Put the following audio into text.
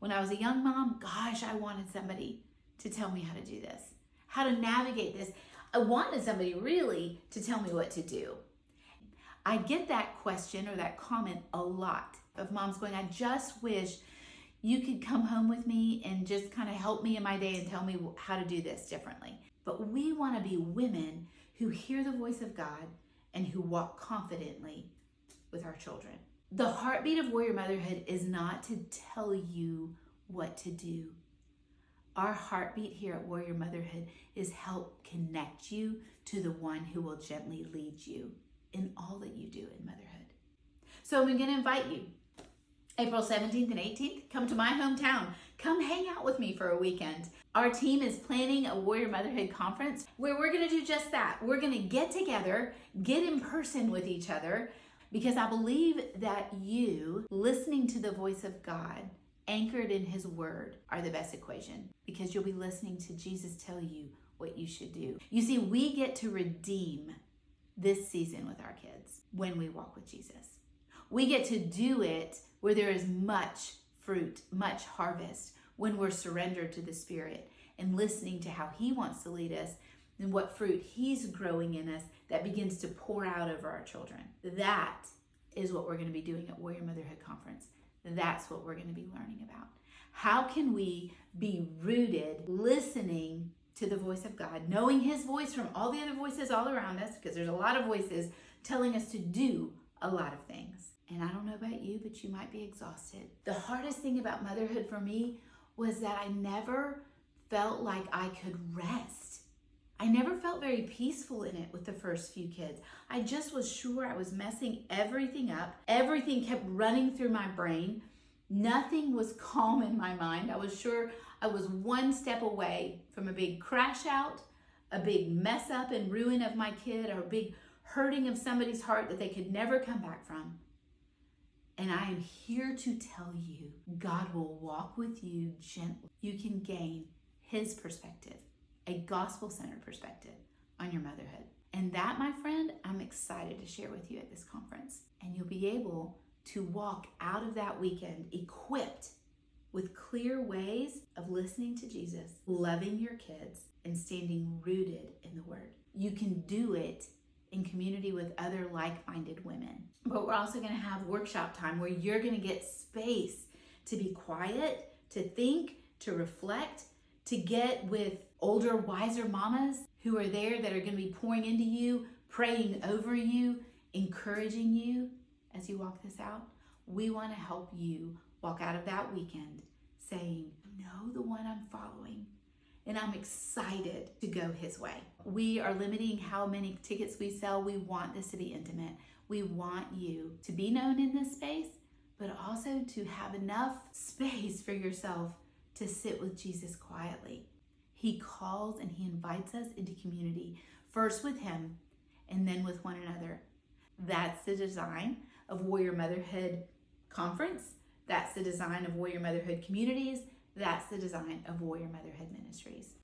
When I was a young mom, gosh, I wanted somebody to tell me how to do this, how to navigate this. I wanted somebody really to tell me what to do. I get that question or that comment a lot of moms going, I just wish you could come home with me and just kind of help me in my day and tell me how to do this differently. But we want to be women who hear the voice of God and who walk confidently with our children. The heartbeat of Warrior Motherhood is not to tell you what to do. Our heartbeat here at Warrior Motherhood is help connect you to the one who will gently lead you in all that you do in motherhood. So I'm going to invite you, April 17th and 18th, come to my hometown. Come hang out with me for a weekend. Our team is planning a Warrior Motherhood conference where we're going to do just that. We're going to get together, get in person with each other, because I believe that you listening to the voice of God, anchored in his word, are the best equation, because you'll be listening to Jesus tell you what you should do. You see, we get to redeem this season with our kids when we walk with Jesus. We get to do it where there is much fruit, much harvest, when we're surrendered to the Spirit and listening to how he wants to lead us and what fruit he's growing in us that begins to pour out over our children. That is what we're going to be doing at Warrior Motherhood Conference. That's what we're going to be learning about. How can we be rooted, listening to the voice of God, knowing his voice from all the other voices all around us, because there's a lot of voices telling us to do a lot of things. And I don't know about you, but you might be exhausted. The hardest thing about motherhood for me was that I never felt like I could rest. I never felt very peaceful in it with the first few kids. I just was sure I was messing everything up. Everything kept running through my brain. Nothing was calm in my mind. I was sure I was one step away from a big crash out, a big mess up and ruin of my kid, or a big hurting of somebody's heart that they could never come back from. And I am here to tell you, God will walk with you gently. You can gain his perspective, a gospel-centered perspective on your motherhood. And that, my friend, I'm excited to share with you at this conference. And you'll be able to walk out of that weekend equipped with clear ways of listening to Jesus, loving your kids, and standing rooted in the Word. You can do it in community with other like-minded women. But we're also going to have workshop time where you're going to get space to be quiet, to think, to reflect, to get with older, wiser mamas who are there that are going to be pouring into you, praying over you, encouraging you as you walk this out. We want to help you walk out of that weekend saying, know the one I'm following, and I'm excited to go his way. We are limiting how many tickets we sell. We want this to be intimate. We want you to be known in this space, but also to have enough space for yourself to sit with Jesus quietly. He calls and he invites us into community, first with him and then with one another. That's the design of Warrior Motherhood Conference. That's the design of Warrior Motherhood Communities. That's the design of Warrior Motherhood Ministries.